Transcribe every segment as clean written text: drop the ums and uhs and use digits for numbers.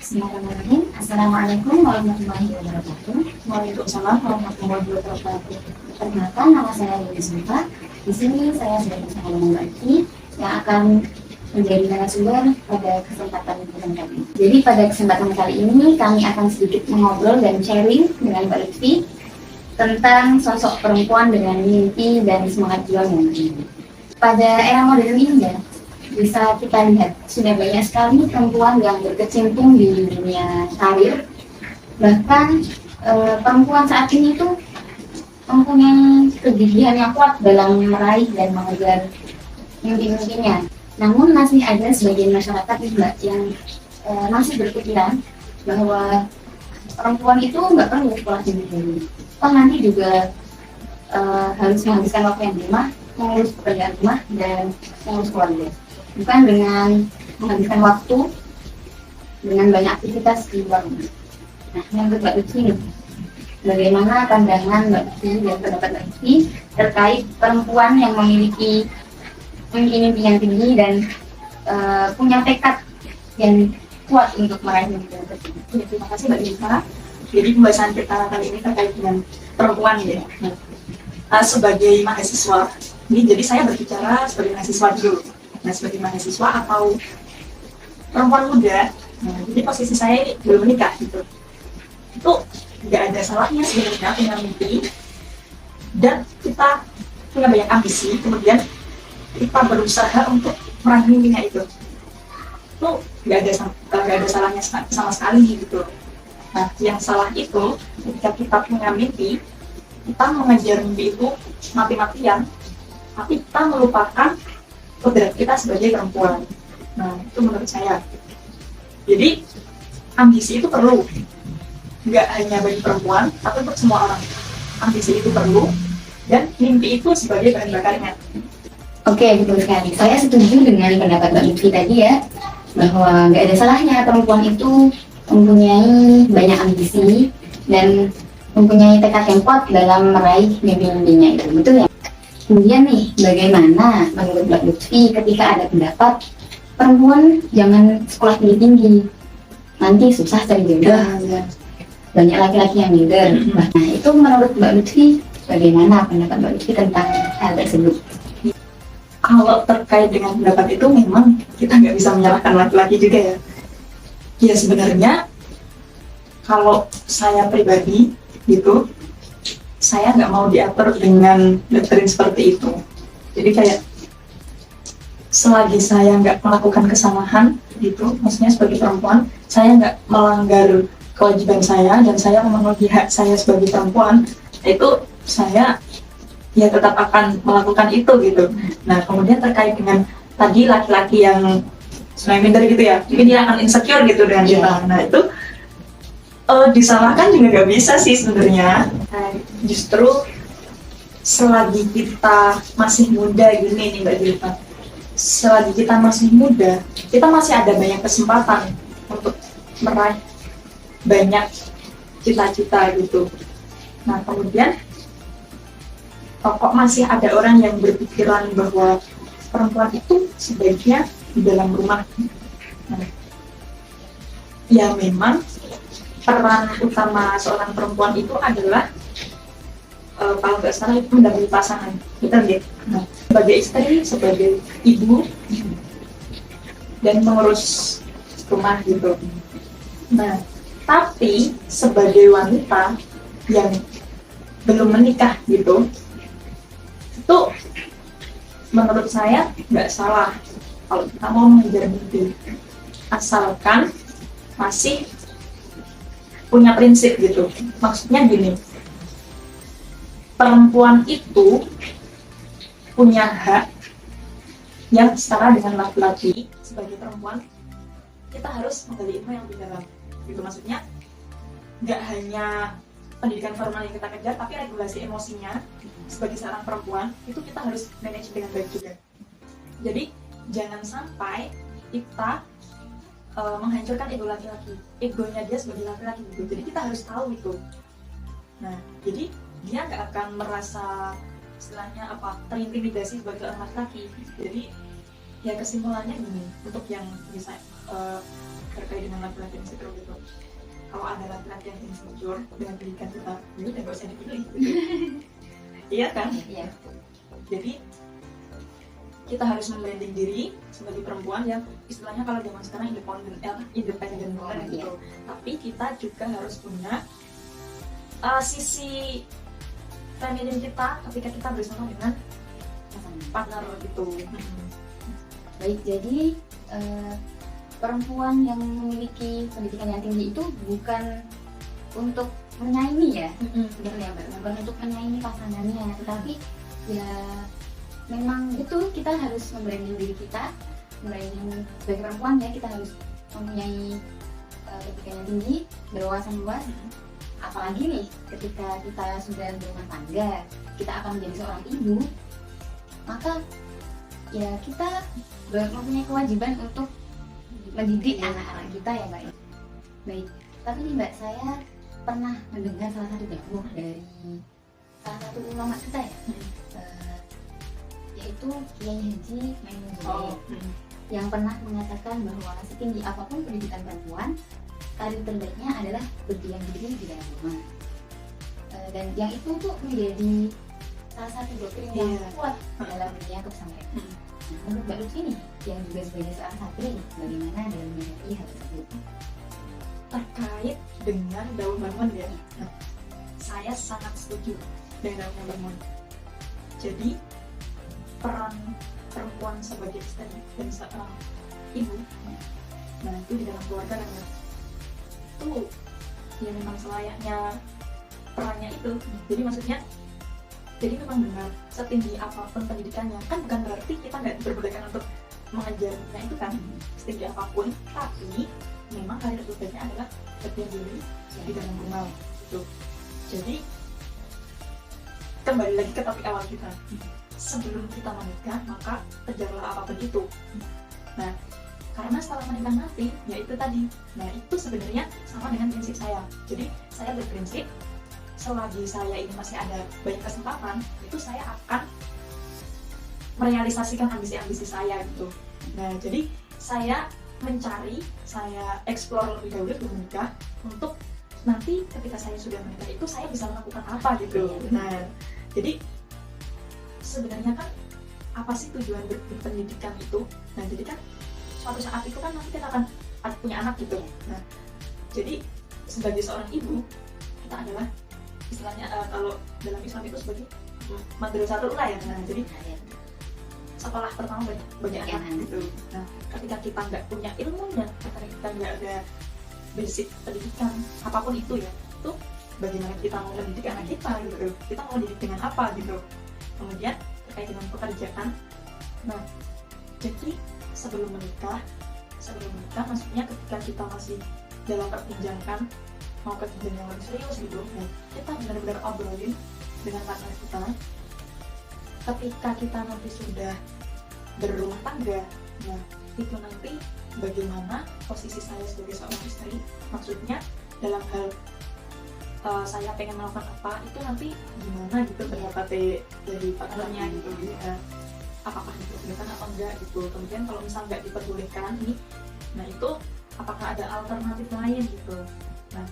Bismillahirrahmanirrahim. Assalamualaikum warahmatullahi wabarakatuh. Waalaikumsalam warahmatullahi wabarakatuh. Perkenalkan, nama saya Yudi Sumpah. Di sini saya sudah bersama dengan Mbak Ivi yang akan menjadi narasumber pada kesempatan kali ini. Jadi pada kesempatan kali ini kami akan sedikit mengobrol dan sharing dengan Mbak Ivi tentang sosok perempuan dengan mimpi dan semangat juang yang tinggi. Pada era modern ini ya, bisa kita lihat sudah banyak sekali perempuan yang berkecimpung di dunia karir. Bahkan perempuan saat ini tuh mempunyai kegigihan yang kuat dalam meraih dan mengejar mimpi-mimpinya. Namun masih ada sebagian masyarakat yang masih berpikiran bahwa perempuan itu nggak perlu sekolah tinggi dulu. Nanti juga harus menghabiskan waktu yang di rumah, mengurus pekerjaan rumah dan mengurus keluarga. Bukan dengan menghabiskan waktu dengan banyak aktivitas di luar rumah. Nah, menurut Mbak Lutfi nih, bagaimana pandangan Mbak Lutfi dan pendapat Mbak Lutfi terkait perempuan yang memiliki mimpi yang tinggi dan punya tekad yang kuat untuk meraih mimpi tersebut? Terima kasih Mbak Lisa. Jadi pembahasan kita kali ini terkait dengan perempuan ya. Sebagai mahasiswa, jadi saya berbicara sebagai mahasiswa dulu. Nah, sebagai mahasiswa atau perempuan muda, jadi posisi saya ini belum menikah gitu. Itu nggak ada salahnya sebenarnya punya mimpi dan kita punya banyak ambisi, kemudian kita berusaha untuk meraih mimpinya itu nggak ada salahnya sama sekali gitu. Nah, yang salah itu ketika kita punya mimpi, kita mengejar mimpi itu mati-matian, tapi kita melupakan kodrat kita sebagai perempuan. Nah, itu menurut saya. Jadi, ambisi itu perlu. Nggak hanya bagi perempuan, tapi untuk semua orang. Ambisi itu perlu, dan mimpi itu sebagai bahan bakarnya. Oke, betul sekali. Saya setuju dengan pendapat Mbak Lutfi tadi ya, bahwa nggak ada salahnya perempuan itu mempunyai banyak ambisi dan mempunyai tekad yang kuat dalam meraih mimpi-mimpinya itu, betul ya? Kemudian nih, bagaimana menurut Mbak Lutfi ketika ada pendapat perempuan jangan sekolah tinggi-tinggi, nanti susah cari jodoh, banyak laki-laki yang minder. Nah, itu menurut Mbak Lutfi, bagaimana pendapat Mbak Lutfi tentang hal tersebut? Kalau terkait dengan pendapat itu memang kita nggak bisa menyalahkan laki-laki juga ya. Ya sebenarnya kalau saya pribadi gitu, saya nggak mau diatur dengan doktrin seperti itu. Jadi kayak selagi saya nggak melakukan kesalahan gitu, maksudnya sebagai perempuan, saya nggak melanggar kewajiban saya dan saya memenuhi hak saya sebagai perempuan, itu saya ya tetap akan melakukan itu gitu. Nah, kemudian terkait dengan tadi laki-laki yang sebenarnya minder gitu ya, mungkin dia akan insecure gitu dengan kita. Nah, itu disalahkan juga nggak bisa sih sebenarnya. Justru selagi kita masih muda gini nih Mbak Dilta, selagi kita masih muda, kita masih ada banyak kesempatan untuk meraih banyak cita-cita gitu. Nah, kemudian kok masih ada orang yang berpikiran bahwa perempuan itu sebaiknya di dalam rumah. Nah, ya memang peran utama seorang perempuan itu adalah kalau nggak salah itu mendampingi pasangan, betul ya. Nah, sebagai istri, sebagai ibu, dan mengurus rumah gitu. Nah, tapi sebagai wanita yang belum menikah gitu, itu menurut saya nggak salah kalau kita mau mengejar mimpi, asalkan masih punya prinsip gitu. Maksudnya gini, perempuan itu punya hak yang setara dengan laki-laki. Sebagai perempuan, kita harus menggali ilmu yang lebih dalam gitu. Maksudnya nggak hanya pendidikan formal yang kita kejar, tapi regulasi emosinya sebagai seorang perempuan itu kita harus manage dengan baik juga. Jadi jangan sampai kita menghancurkan ego laki-laki, egonya dia sebagai laki-laki gitu. Jadi kita harus tahu itu. Nah, jadi dia nggak akan merasa istilahnya terintimidasi sebagai orang laki-laki. Jadi ya kesimpulannya gini, untuk yang bisa terkait dengan laki-laki insecure gitu. Kalau ada laki-laki yang insecure dengan pendidikan kita, ini udah gak usah dipilih gitu. Iya kan? Iya. Jadi kita harus membranding diri sebagai perempuan yang istilahnya kalau zaman sekarang independen banget gitu. Tapi kita juga harus punya sisi feminin kita ketika kita bersama dengan partner gitu. Baik, jadi perempuan yang memiliki pendidikan yang tinggi itu bukan untuk menyaingi ya, benar ya Mbak, bukan untuk menyaingi pasangannya, tetapi ya memang betul kita harus membranding diri kita, membranding sebagai perempuan ya, kita harus mempunyai pendidikan yang tinggi, berwawasan luas. Apalagi nih ketika kita sudah berumah tangga, kita akan menjadi seorang ibu, maka ya kita mempunyai kewajiban untuk mendidik anak-anak kita ya Mbak. Baik, tapi nih Mbak, saya pernah mendengar salah satu dawuh dari salah satu ulama kita ya, yaitu Kiai Haji Maimun Zubair, yang pernah mengatakan bahwa setinggi apapun pendidikan perempuan, karir terbaiknya adalah berdiam diri di dalam rumah. Dan yang itu tuh menjadi salah satu doktrin yang kuat dalam dunia kepesantrenan. Menurut Mbak Lutfi nih, yang juga sebagai seorang santri, bagaimana dalam menghadapi hal tersebut? Terkait dengan Daun Bangun ya, saya sangat setuju dengan Daun Bangun. Jadi peran perempuan sebagai istri dan seorang ibu, nah itu di dalam keluarga dan itu ya memang selayaknya perannya itu. Jadi maksudnya, jadi memang benar setinggi apapun pendidikannya, kan bukan berarti kita nggak diperbolehkan untuk mengejarnya itu kan setinggi apapun, tapi memang karir terbaiknya adalah berdiam diri di dalam rumah gitu. Jadi kembali lagi ke topik awal kita, sebelum kita menikah maka kejarlah apapun itu. Nah, karena setelah menikah nanti, ya itu tadi, nah itu sebenarnya sama dengan prinsip saya. Jadi saya berprinsip selagi saya ini masih ada banyak kesempatan, itu saya akan merealisasikan ambisi-ambisi saya gitu. Nah, jadi saya mencari, saya explore lebih dahulu sebelum menikah, untuk nanti ketika saya sudah menikah itu saya bisa melakukan apa gitu. Nah, jadi sebenarnya kan apa sih tujuan berpendidikan itu? Nah, jadi kan suatu saat itu kan nanti kita akan punya anak gitu. Nah, jadi sebagai seorang ibu, kita adalah istilahnya kalau dalam Islam itu sebagai madrasatul ula ya. Nah, jadi sekolah pertama bagi anak gitu. Nah, ketika kita nggak punya ilmunya, ketika kita nggak ada basic pendidikan apapun itu ya, itu bagaimana kita mau mendidik anak kita gitu? Kita mau didik dengan apa gitu? Kemudian terkait dengan pekerjaan, nah jadi sebelum menikah maksudnya ketika kita masih dalam perpinjangan mau ke jenjang yang lebih serius gitu, nah, kita benar-benar obrolin dengan pasangan kita. Ketika kita nanti sudah berumah tangga, nah itu nanti bagaimana posisi saya sebagai seorang istri, maksudnya dalam hal saya pengen melakukan apa, itu nanti gimana gitu pendapatnya dari partnernya gitu ya, apakah diperbolehkan atau enggak gitu. Kemudian kalau misal nggak diperbolehkan nih, nah itu apakah ada alternatif lain gitu. Nah,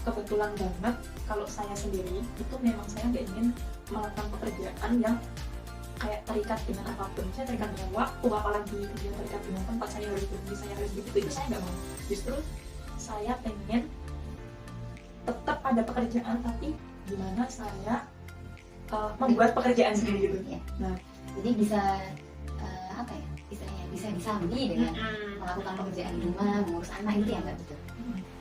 kebetulan banget kalau saya sendiri itu memang saya nggak ingin melakukan pekerjaan yang kayak terikat dengan apapun. Saya terikat dengan waktu, apalagi kemudian terikat dengan tempat, saya harus berhenti, saya harus begitu, itu saya nggak mau. Justru saya pengen tetap ada pekerjaan, tapi gimana saya membuat pekerjaan sendiri gitu. Nah, jadi bisa apa ya, istilahnya bisa disambi dengan melakukan pekerjaan di rumah, mengurus anak, itu ya Mbak, betul.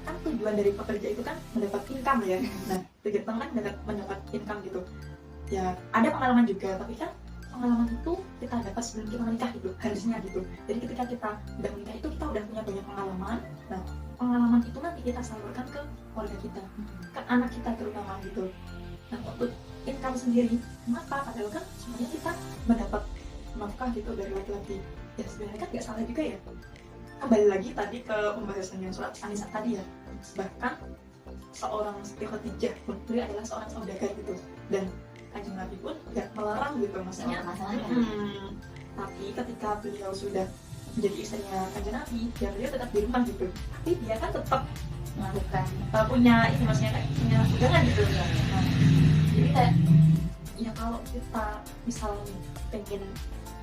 Kan tujuan dari pekerja itu kan mendapat income ya. Nah, tujuan kan mendapat income gitu. Ya, ada pengalaman juga, tapi kan pengalaman itu kita dapat sebelum kita menikah gitu, harusnya gitu. Jadi ketika kita udah menikah itu kita udah punya banyak pengalaman. Nah, pengalaman itu nanti kita salurkan ke keluarga kita, ke anak kita terutama gitu. Nah, untuk income sendiri, kenapa? Padahal kan sebenarnya kita mendapat nafkah gitu dari laki-laki. Ya sebenarnya kan nggak salah juga ya. Kembali lagi tadi ke pembahasan yang surat An-Nisa tadi ya. Bahkan seorang Siti Khadijah pun beliau adalah seorang saudagar gitu, dan Kanjeng Nabi pun nggak melarang gitu, maksudnya. Masalahnya. Tapi ketika beliau sudah menjadi istrinya kanjeng Nabi, ya beliau tetap di rumah gitu, tapi dia kan tetap melakukan punya ini, maksudnya kayak punya pegangan gitu. Nah, jadi kayak ya kalau kita misalnya pengen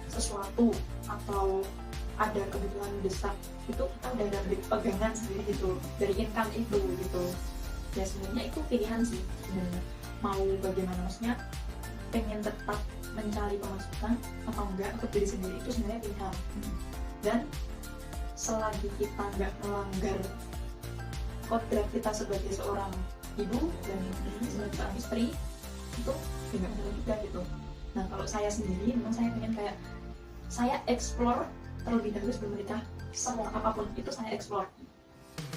sesuatu atau ada kebutuhan mendesak, itu kita udah ada pegangan sendiri gitu dari income itu gitu. Ya sebenarnya itu pilihan sih sebenarnya, mau bagaimana, maksudnya pengen tetap mencari pemasukan atau enggak untuk diri sendiri, itu sebenarnya pilihan. Dan selagi kita nggak melanggar kodrat kita sebagai seorang ibu dan sebagai seorang istri, itu nggak masalah juga gitu. Nah kalau saya sendiri memang saya pengen kayak saya explore terlebih dahulu sebelum menikah, semua apapun itu saya explore.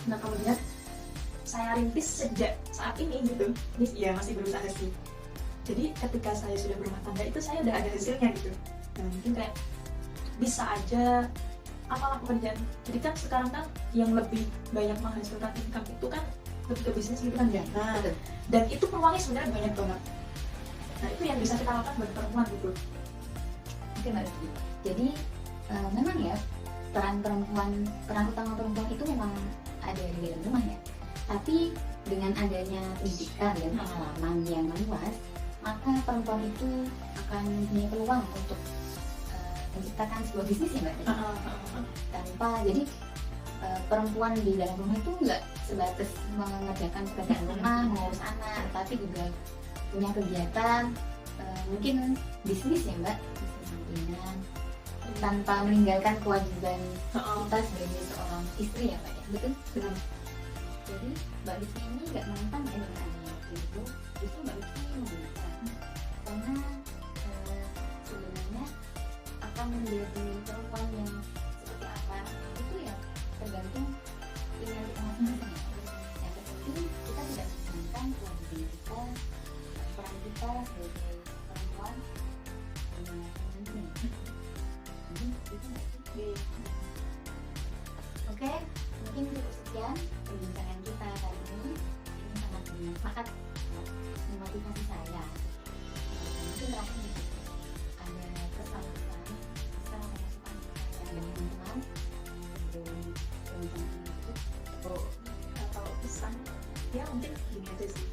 Nah kemudian saya rintis sejak saat ini gitu. Ini ya masih berusaha sih. Jadi ketika saya sudah berumah tangga itu saya udah ada hasilnya gitu. Nah mungkin kayak bisa aja apalah pekerjaan. Jadi kan sekarang kan yang lebih banyak menghasilkan income itu kan lebih ke bisnis gitu kan ya. Nah, dan itu peluangnya sebenarnya banyak banget. Nah itu yang bisa kita lakukan buat perempuan gitu. Oke Mbak Lutfi. Jadi memang ya peran utama perempuan itu memang ada di dalam rumah ya. Tapi dengan adanya pendidikan dan pengalaman yang luas, maka perempuan itu akan punya peluang untuk menciptakan sebuah bisnis ya Mbak. Tanpa jadi perempuan di dalam rumah itu nggak sebatas mengerjakan pekerjaan rumah, mengurus anak, tapi juga punya kegiatan mungkin bisnis ya Mbak, bisnis sampingan, tanpa meninggalkan kewajiban kita sebagai seorang istri ya Mbak ya. Betul? Benar. Jadi Mbak Lutfi ini nggak menentang ya dengan adanya itu, justru Mbak Lutfi menggunakan karena sebenarnya akan menjadi perempuan yang seperti apa itu ya tergantung pilihan kita masing-masing. Yang terpenting kita tidak menentang kewajiban kita, peran kita sebagai perempuan dengan penting. Jadi itu nggak sih? Oke, mungkin cukup sekian perbincangan kita kali ini. Ini sangat bermanfaat, memotivasi saya. Mungkin terakhir nih, ada pesan-pesan, pesan atau masukan yang dari teman-teman sebelum perbincangan itu. Atau pesan ya mungkin gini aja sih,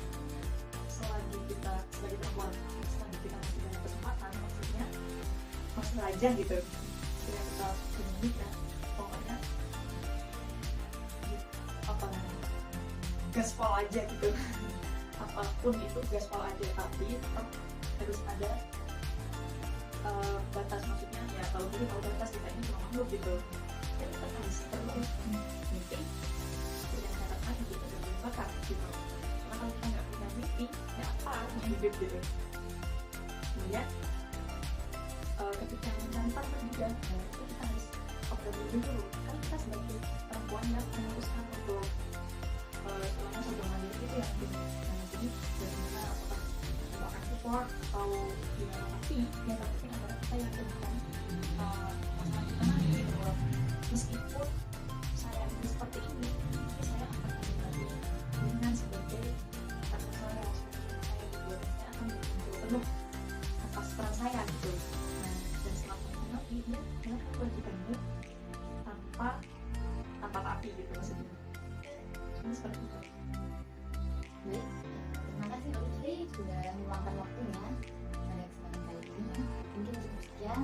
selagi kita sebagai perempuan, selagi kita masih banyak kesempatan, maksudnya masih rajin gitu, ketika kita punya nikah, pokoknya apa namanya, gaspol aja gitu. Apapun itu gaspol aja, tapi tetap harus ada batas, maksudnya ya kalau boleh tahu batas, kita ini cuma makhluk gitu, jadi tetap harus terus mimpi dengan catatan gitu, dan berbakat gitu. Karena kalau kita nggak punya mimpi, ya apa punya hidup gitu. Kemudian ketika mencari partner juga, itu kita harus obrolin dulu, kan kita sebagai perempuan yang memutuskan untuk selama sebelum mandiri itu yang penting. Jadi bagaimana, apakah kita akan support atau gimana, tapi yang terpenting adalah kita yang tentukan masalah kita nanti, bahwa meskipun saya ini seperti ini, tapi saya akan menjadi dengan sebagai partner saya, sebagai saya juga, saya akan bertanggung penuh atas peran saya gitu. Nah, dan selama nanti dia melakukan kewajibannya tanpa tapi gitu maksudnya. Cuma seperti itu. Baik, terima kasih Mbak Lutfi sudah meluangkan waktunya pada kesempatan kali ini. Mungkin cukup sekian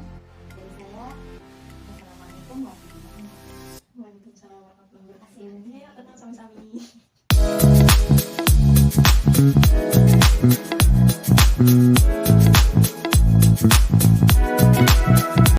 dari saya. Wassalamualaikum warahmatullahi wabarakatuh. Waalaikumsalam warahmatullahi wabarakatuh. Terima kasih. Ya, tenang sami-sami.